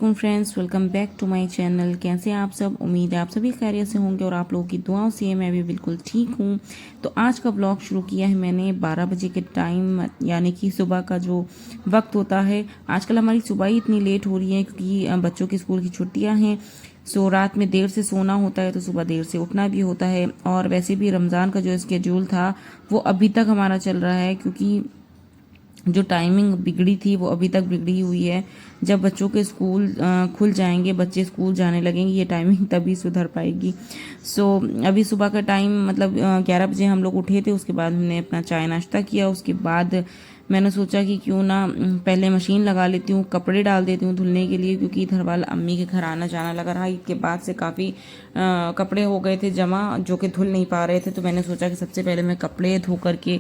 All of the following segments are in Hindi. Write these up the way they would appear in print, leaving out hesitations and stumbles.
वालेकुम friends, welcome back to my channel. कैसे हैं आप सब? उम्मीद है आप सभी खैरियत से होंगे और आप लोगों की दुआओं से मैं भी बिल्कुल ठीक हूँ। तो आज का ब्लॉग शुरू किया है मैंने 12 बजे के टाइम, यानी कि सुबह का जो वक्त होता है। आजकल हमारी सुबह ही इतनी लेट हो रही है क्योंकि बच्चों की स्कूल की छुट्टियाँ हैं। सो रात में देर से सोना होता है तो सुबह देर से उठना भी होता है। और वैसे भी रमज़ान का जो स्केड्यूल था वो अभी तक हमारा चल रहा है, क्योंकि जो टाइमिंग बिगड़ी थी वो अभी तक बिगड़ी हुई है। जब बच्चों के स्कूल खुल जाएंगे, बच्चे स्कूल जाने लगेंगे, ये टाइमिंग तभी सुधर पाएगी। सो अभी सुबह का टाइम मतलब 11 बजे हम लोग उठे थे। उसके बाद हमने अपना चाय नाश्ता किया। उसके बाद मैंने सोचा कि क्यों ना पहले मशीन लगा लेती हूँ, कपड़े डाल देती हूँ धुलने के लिए, क्योंकि इधर वाला अम्मी के घर आना जाना लगा रहा। ईद के बाद से काफ़ी कपड़े हो गए थे जमा, जो कि धुल नहीं पा रहे थे। तो मैंने सोचा कि सबसे पहले मैं कपड़े धो करके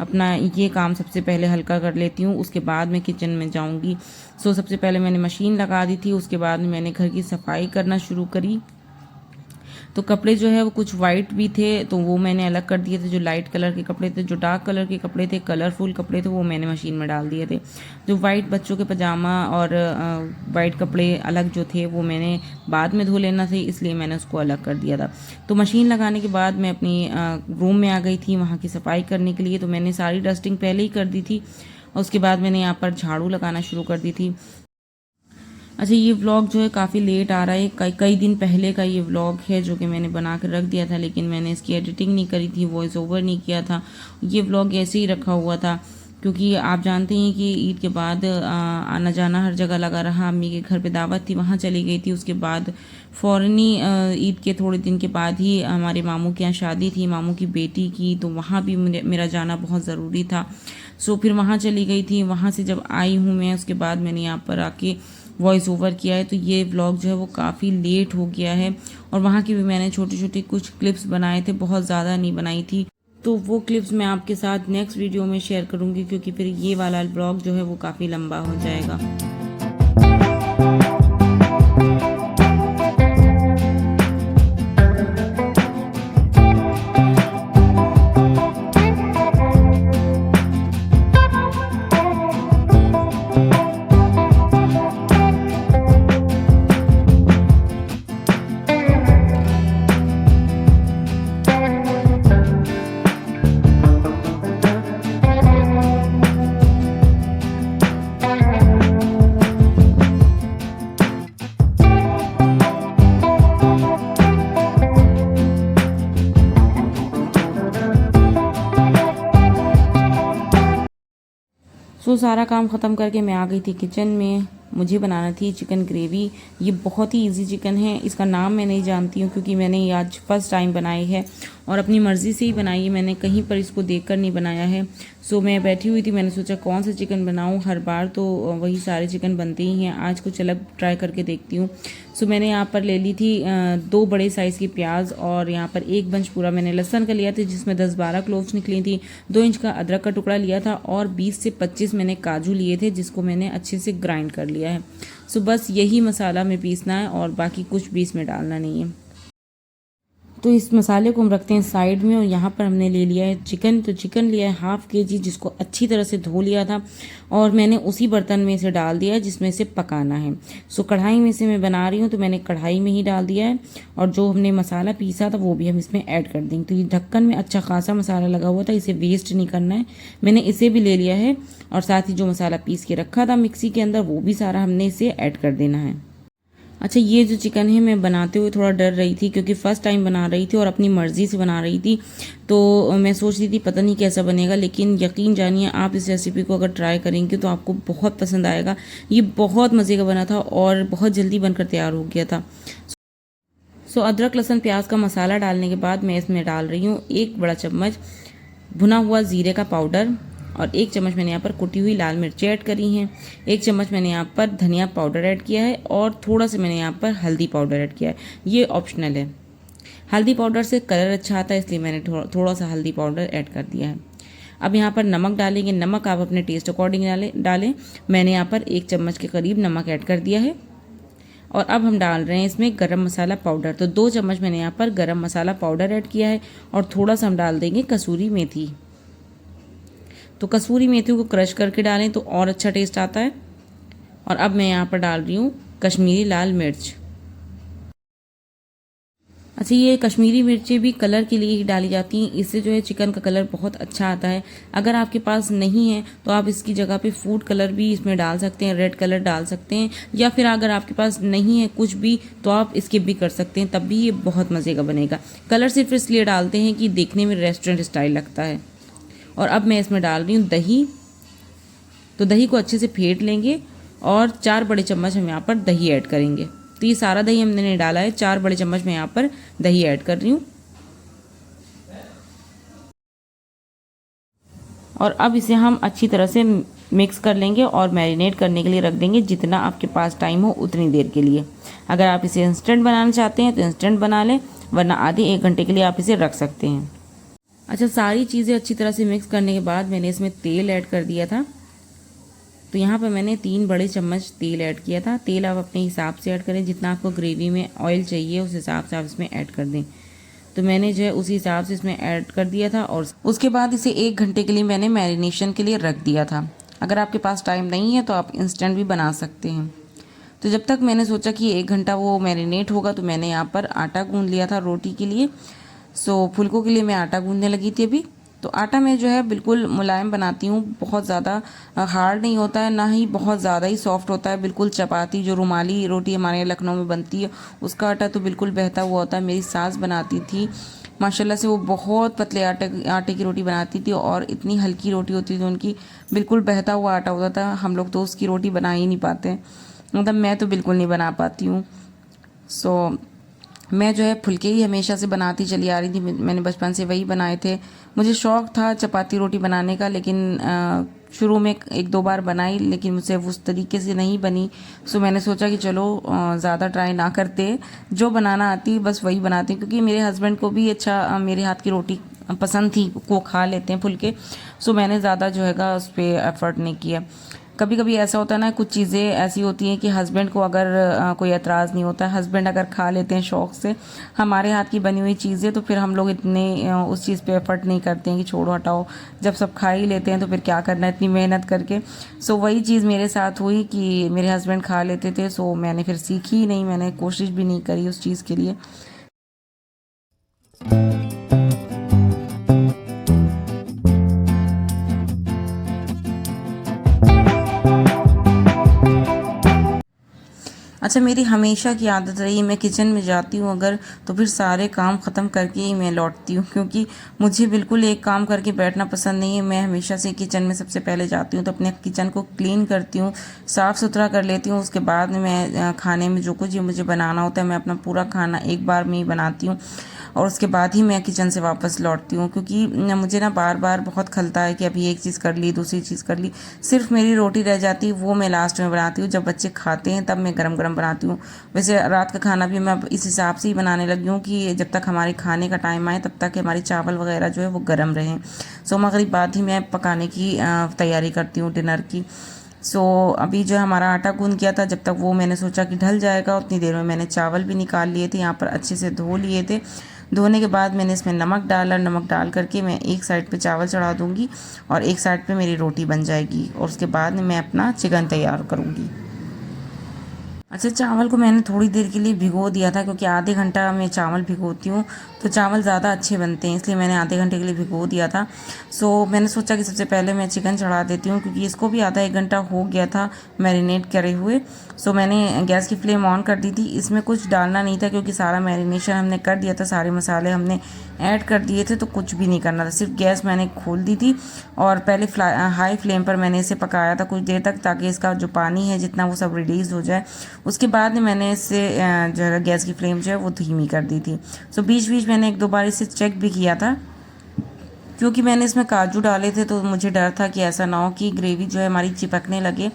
अपना ये काम सबसे पहले हल्का कर लेती हूँ, उसके बाद मैं किचन में जाऊँगी। सो सबसे पहले मैंने मशीन लगा दी थी। उसके बाद मैंने घर की सफाई करना शुरू करी। तो कपड़े जो है वो कुछ वाइट भी थे तो वो मैंने अलग कर दिए थे। जो लाइट कलर के कपड़े थे, जो डार्क कलर के कपड़े थे, कलरफुल कपड़े थे, वो मैंने मशीन में डाल दिए थे। जो वाइट बच्चों के पजामा और वाइट कपड़े अलग जो थे वो मैंने बाद में धो लेना थे, इसलिए मैंने उसको अलग कर दिया था। तो मशीन लगाने के बाद मैं अपनी रूम में आ गई थी वहाँ की सफाई करने के लिए। तो मैंने सारी डस्टिंग पहले ही कर दी थी और उसके बाद मैंने यहाँ पर झाड़ू लगाना शुरू कर दी थी। अच्छा, ये व्लॉग जो है काफ़ी लेट आ रहा है। कई दिन पहले का ये व्लॉग है जो कि मैंने बना कर रख दिया था, लेकिन मैंने इसकी एडिटिंग नहीं करी थी, वॉइस ओवर नहीं किया था। ये व्लॉग ऐसे ही रखा हुआ था क्योंकि आप जानते हैं कि ईद के बाद आना जाना हर जगह लगा रहा। अम्मी के घर पे दावत थी, वहाँ चली गई थी। उसके बाद फ़ौरन ही ईद के थोड़े दिन के बाद ही हमारे मामू के यहाँ शादी थी, मामू की बेटी की, तो वहाँ भी मेरा जाना बहुत ज़रूरी था। सो फिर वहाँ चली गई थी। वहाँ से जब आई हूँ मैं, उसके बाद मैंने यहाँ पर आके वॉइस ओवर किया है। तो ये व्लॉग जो है वो काफ़ी लेट हो गया है। और वहाँ की भी मैंने छोटे छोटे कुछ क्लिप्स बनाए थे, बहुत ज़्यादा नहीं बनाई थी। तो वो क्लिप्स मैं आपके साथ नेक्स्ट वीडियो में शेयर करूँगी, क्योंकि फिर ये वाला व्लॉग जो है वो काफ़ी लंबा हो जाएगा। सारा काम ख़त्म करके मैं आ गई थी किचन में। मुझे बनाना थी चिकन ग्रेवी। ये बहुत ही इजी चिकन है। इसका नाम मैं नहीं जानती हूँ क्योंकि मैंने ये आज फर्स्ट टाइम बनाई है और अपनी मर्ज़ी से ही बनाई है। मैंने कहीं पर इसको देखकर नहीं बनाया है। सो मैं बैठी हुई थी, मैंने सोचा कौन सा चिकन बनाऊँ। हर बार तो वही सारे चिकन बनते ही हैं, आज कुछ अलग ट्राई करके देखती हूँ। सो मैंने यहाँ पर ले ली थी 2 बड़े साइज़ की प्याज और यहाँ पर 1 बंच पूरा मैंने लहसुन का लिया था, जिसमें 10-12 क्लोव्स निकली थी। 2 इंच का अदरक का टुकड़ा लिया था और 20 से 25 मैंने काजू लिए थे, जिसको मैंने अच्छे से ग्राइंड कर लिया है। सो बस यही मसाला में पीसना है और बाकी कुछ भी इसमें डालना नहीं है। तो इस मसाले को हम रखते हैं साइड में। और यहाँ पर हमने ले लिया है चिकन। तो चिकन लिया है ½ kg, जिसको अच्छी तरह से धो लिया था और मैंने उसी बर्तन में से डाल दिया है जिसमें से पकाना है। सो कढ़ाई में से मैं बना रही हूँ तो मैंने कढ़ाई में ही डाल दिया है और जो हमने मसाला पीसा था वो भी हम इसमें ऐड कर देंगे। तो ये ढक्कन में अच्छा खासा मसाला लगा हुआ था, इसे वेस्ट नहीं करना है। मैंने इसे भी ले लिया है और साथ ही जो मसाला पीस के रखा था मिक्सी के अंदर वो भी सारा हमने इसे ऐड कर देना है। अच्छा, ये जो चिकन है मैं बनाते हुए थोड़ा डर रही थी क्योंकि फ़र्स्ट टाइम बना रही थी और अपनी मर्ज़ी से बना रही थी। तो मैं सोच रही थी पता नहीं कैसा बनेगा, लेकिन यकीन जानिए आप इस रेसिपी को अगर ट्राई करेंगे तो आपको बहुत पसंद आएगा। ये बहुत मज़े का बना था और बहुत जल्दी बनकर तैयार हो गया था। सो अदरक लहसुन प्याज का मसाला डालने के बाद मैं इसमें डाल रही हूँ 1 बड़ा चम्मच भुना हुआ ज़ीरे का पाउडर और 1 चम्मच मैंने यहाँ पर कुटी हुई लाल मिर्ची ऐड करी हैं। 1 चम्मच मैंने यहाँ पर धनिया पाउडर ऐड किया है और थोड़ा सा मैंने यहाँ पर हल्दी पाउडर ऐड किया है। ये ऑप्शनल है। हल्दी पाउडर से कलर अच्छा आता है, इसलिए मैंने थोड़ा सा हल्दी पाउडर ऐड कर दिया है। अब यहाँ पर नमक डालेंगे। नमक आप अपने टेस्ट अकॉर्डिंग डालें। मैंने यहाँ पर 1 चम्मच के करीब नमक ऐड कर दिया है। और अब हम डाल रहे हैं इसमें गरम मसाला पाउडर। तो 2 चम्मच मैंने यहाँ पर गरम मसाला पाउडर ऐड किया है और थोड़ा सा हम डाल देंगे कसूरी मेथी। तो कसूरी मेथी को क्रश करके डालें तो और अच्छा टेस्ट आता है। और अब मैं यहाँ पर डाल रही हूँ कश्मीरी लाल मिर्च। अच्छा, ये कश्मीरी मिर्चें भी कलर के लिए ही डाली जाती हैं, इससे जो है चिकन का कलर बहुत अच्छा आता है। अगर आपके पास नहीं है तो आप इसकी जगह पे फूड कलर भी इसमें डाल सकते हैं, रेड कलर डाल सकते हैं, या फिर अगर आपके पास नहीं है कुछ भी तो आप स्किप भी कर सकते हैं, तब भी ये बहुत मज़े का बनेगा। कलर सिर्फ इसलिए डालते हैं कि देखने में रेस्टोरेंट स्टाइल लगता है। और अब मैं इसमें डाल रही हूँ दही। तो दही को अच्छे से फेंट लेंगे और 4 बड़े चम्मच हम यहाँ पर दही ऐड करेंगे। तो ये सारा दही हमने नहीं डाला है, 4 बड़े चम्मच मैं यहाँ पर दही ऐड कर रही हूँ। और अब इसे हम अच्छी तरह से मिक्स कर लेंगे और मैरिनेट करने के लिए रख देंगे, जितना आपके पास टाइम हो उतनी देर के लिए। अगर आप इसे इंस्टेंट बनाना चाहते हैं तो इंस्टेंट बना लें, वरना आधे 1 घंटे के लिए आप इसे रख सकते हैं। अच्छा, सारी चीज़ें अच्छी तरह से मिक्स करने के बाद मैंने इसमें तेल ऐड कर दिया था। तो यहाँ पर मैंने 3 बड़े चम्मच तेल ऐड किया था। तेल आप अपने हिसाब से ऐड करें, जितना आपको ग्रेवी में ऑयल चाहिए उस हिसाब से आप इसमें ऐड कर दें। तो मैंने जो है उसी हिसाब से इसमें ऐड कर दिया था और उसके बाद इसे 1 घंटे के लिए मैंने मैरिनेशन के लिए रख दिया था। अगर आपके पास टाइम नहीं है तो आप इंस्टेंट भी बना सकते हैं। तो जब तक मैंने सोचा कि 1 घंटा वो मैरिनेट होगा, तो मैंने यहाँ पर आटा गूंद लिया था रोटी के लिए। फुलकों के लिए मैं आटा गूंदने लगी थी अभी। तो आटा मैं जो है बिल्कुल मुलायम बनाती हूँ, बहुत ज़्यादा हार्ड नहीं होता है, ना ही बहुत ज़्यादा ही सॉफ्ट होता है। बिल्कुल चपाती, जो रुमाली रोटी हमारे यहाँ लखनऊ में बनती है, उसका आटा तो बिल्कुल बहता हुआ होता है। मेरी सास बनाती थी माशाल्लाह से, वो बहुत पतले आटे की रोटी बनाती थी और इतनी हल्की रोटी होती थी उनकी, बिल्कुल बहता हुआ आटा होता था। हम लोग तो उसकी रोटी बना ही नहीं पाते, मतलब मैं तो बिल्कुल नहीं बना पाती हूँ। मैं जो है फुलके ही हमेशा से बनाती चली आ रही थी, मैंने बचपन से वही बनाए थे। मुझे शौक़ था चपाती रोटी बनाने का, लेकिन शुरू में 1-2 बार बनाई, लेकिन मुझसे उस तरीके से नहीं बनी। मैंने सोचा कि चलो ज़्यादा ट्राई ना करते, जो बनाना आती बस वही बनाती, क्योंकि मेरे हस्बैंड को भी अच्छा मेरे हाथ की रोटी पसंद थी, वो खा लेते हैं फुलके। मैंने ज़्यादा जो है उस पर एफ़र्ट नहीं किया। कभी कभी ऐसा होता है ना, कुछ चीज़ें ऐसी होती हैं कि हस्बैंड को अगर कोई एतराज़ नहीं होता है, हस्बैंड अगर खा लेते हैं शौक़ से हमारे हाथ की बनी हुई चीज़ें, तो फिर हम लोग इतने उस चीज़ पे एफर्ट नहीं करते हैं कि छोड़ो हटाओ, जब सब खा ही लेते हैं तो फिर क्या करना है इतनी मेहनत करके। वही चीज़ मेरे साथ हुई कि मेरे हस्बैंड खा लेते थे, मैंने फिर सीखी ही नहीं, मैंने कोशिश भी नहीं करी उस चीज़ के लिए। अच्छा, मेरी हमेशा की आदत रही, मैं किचन में जाती हूँ अगर, तो फिर सारे काम ख़त्म करके ही मैं लौटती हूँ, क्योंकि मुझे बिल्कुल एक काम करके बैठना पसंद नहीं है। मैं हमेशा से किचन में सबसे पहले जाती हूँ, तो अपने किचन को क्लीन करती हूँ, साफ़ सुथरा कर लेती हूँ। उसके बाद में मैं खाने में जो कुछ मुझे बनाना होता है, मैं अपना पूरा खाना एक बार में ही बनाती हूँ और उसके बाद ही मैं किचन से वापस लौटती हूँ। क्योंकि मुझे ना बार बार बहुत खलता है कि अभी एक चीज़ कर ली, दूसरी चीज़ कर ली, सिर्फ मेरी रोटी रह जाती है, वो मैं लास्ट में बनाती हूँ। जब बच्चे खाते हैं तब मैं गरम गरम बनाती हूँ। वैसे रात का खाना भी मैं अब इस हिसाब से ही बनाने लगी हूँ कि जब तक हमारे खाने का टाइम आए तब तक हमारी चावल वगैरह जो है वो गर्म रहें। मगरिब बाद ही मैं पकाने की तैयारी करती हूँ डिनर की। अभी जो हमारा आटा गूंद गया था, जब तक वो मैंने सोचा कि ढल जाएगा, उतनी देर में मैंने चावल भी निकाल लिए थे, यहाँ पर अच्छे से धो लिए थे। धोने के बाद मैंने इसमें नमक डाला, नमक डाल करके मैं एक साइड पे चावल चढ़ा दूँगी और एक साइड पे मेरी रोटी बन जाएगी और उसके बाद मैं अपना चिकन तैयार करूँगी। अच्छा, चावल को मैंने थोड़ी देर के लिए भिगो दिया था, क्योंकि आधे घंटा मैं चावल भिगोती हूँ तो चावल ज़्यादा अच्छे बनते हैं, इसलिए मैंने आधे घंटे के लिए भिगो दिया था। मैंने सोचा कि सबसे पहले मैं चिकन चढ़ा देती हूँ, क्योंकि इसको भी आधा 1 घंटा हो गया था मैरिनेट करे हुए। मैंने गैस की फ्लेम ऑन कर दी थी। इसमें कुछ डालना नहीं था, क्योंकि सारा मैरिनेशन हमने कर दिया था, सारे मसाले हमने ऐड कर दिए थे, तो कुछ भी नहीं करना था। सिर्फ गैस मैंने खोल दी थी और पहले हाई फ्लेम पर मैंने इसे पकाया था कुछ देर तक, ताकि इसका जो पानी है जितना वो सब रिलीज़ हो जाए। उसके बाद मैंने इससे जो है गैस की फ्लेम जो है वो धीमी कर दी थी। बीच बीच मैंने 1-2 बार इसे चेक भी किया था, क्योंकि मैंने इसमें काजू डाले थे, तो मुझे डर था कि ऐसा ना हो कि ग्रेवी जो है हमारी चिपकने लगे।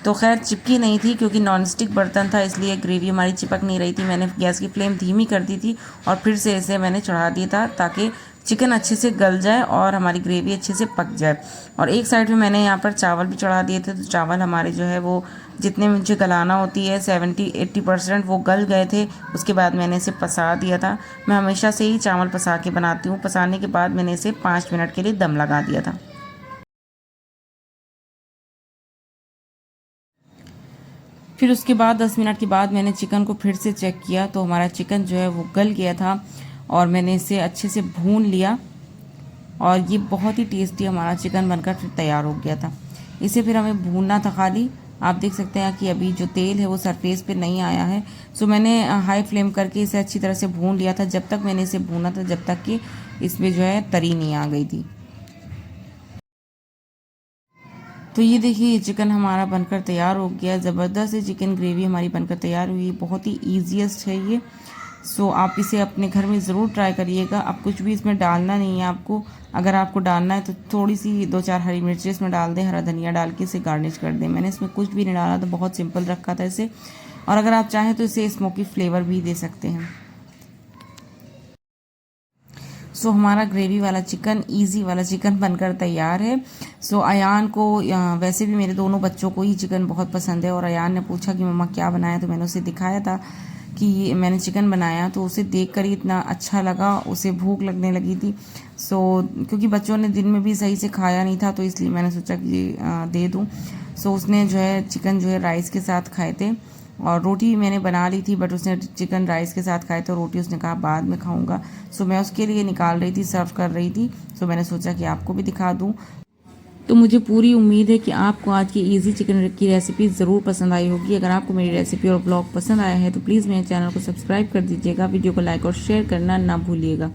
तो खैर चिपकी नहीं थी, क्योंकि नॉनस्टिक बर्तन था, इसलिए ग्रेवी हमारी चिपक नहीं रही थी। मैंने गैस की फ्लेम धीमी कर दी थी और फिर से इसे मैंने चढ़ा दिया था, ताकि चिकन अच्छे से गल जाए और हमारी ग्रेवी अच्छे से पक जाए। और एक साइड पे मैंने यहाँ पर चावल भी चढ़ा दिए थे, तो चावल हमारे जो है वो जितने मुझे गलाना होती है 70-80% वो गल गए थे। उसके बाद मैंने इसे पसा दिया था। मैं हमेशा से ही चावल पसा के बनाती हूँ। पसाने के बाद मैंने इसे 5 मिनट के लिए दम लगा दिया था। फिर उसके बाद 10 मिनट के बाद मैंने चिकन को फिर से चेक किया तो हमारा चिकन जो है वो गल गया था और मैंने इसे अच्छे से भून लिया और ये बहुत ही टेस्टी हमारा चिकन बनकर फिर तैयार हो गया था। इसे फिर हमें भूनना था खाली। आप देख सकते हैं कि अभी जो तेल है वो सरफेस पे नहीं आया है। सो मैंने हाई फ्लेम करके इसे अच्छी तरह से भून लिया था। जब तक मैंने इसे भूना था जब तक कि इसमें जो है तरी नहीं आ गई थी। तो ये देखिए ये चिकन हमारा बनकर तैयार हो गया। ज़बरदस्त चिकन ग्रेवी हमारी बनकर तैयार हुई। बहुत ही ईजीएस्ट है ये। सो आप इसे अपने घर में ज़रूर ट्राई करिएगा। अब कुछ भी इसमें डालना नहीं है आपको। अगर आपको डालना है तो थोड़ी सी 2-4 हरी मिर्ची इसमें डाल दें, हरा धनिया डाल के इसे गार्निश कर दें। मैंने इसमें कुछ भी नहीं डाला था, बहुत सिंपल रखा था इसे। और अगर आप चाहें तो इसे स्मोकी फ्लेवर भी दे सकते हैं। सो हमारा ग्रेवी वाला चिकन, इजी वाला चिकन बनकर तैयार है। सो अयान को, वैसे भी मेरे दोनों बच्चों को ही चिकन बहुत पसंद है और अयान ने पूछा कि मम्मा क्या बनाया, तो मैंने उसे दिखाया था कि मैंने चिकन बनाया। तो उसे देखकर ही इतना अच्छा लगा, उसे भूख लगने लगी थी। सो क्योंकि बच्चों ने दिन में भी सही से खाया नहीं था तो इसलिए मैंने सोचा कि दे दूँ। सो उसने जो है चिकन जो है राइस के साथ खाए थे और रोटी मैंने बना ली थी, बट उसने चिकन राइस के साथ खाए तो रोटी उसने कहा बाद में खाऊंगा। सो मैं उसके लिए निकाल रही थी, सर्व कर रही थी। सो मैंने सोचा कि आपको भी दिखा दूं। तो मुझे पूरी उम्मीद है कि आपको आज की इजी चिकन की रेसिपी ज़रूर पसंद आई होगी। अगर आपको मेरी रेसिपी और ब्लॉग पसंद आया है तो प्लीज़ मेरे चैनल को सब्सक्राइब कर दीजिएगा। वीडियो को लाइक और शेयर करना ना भूलिएगा।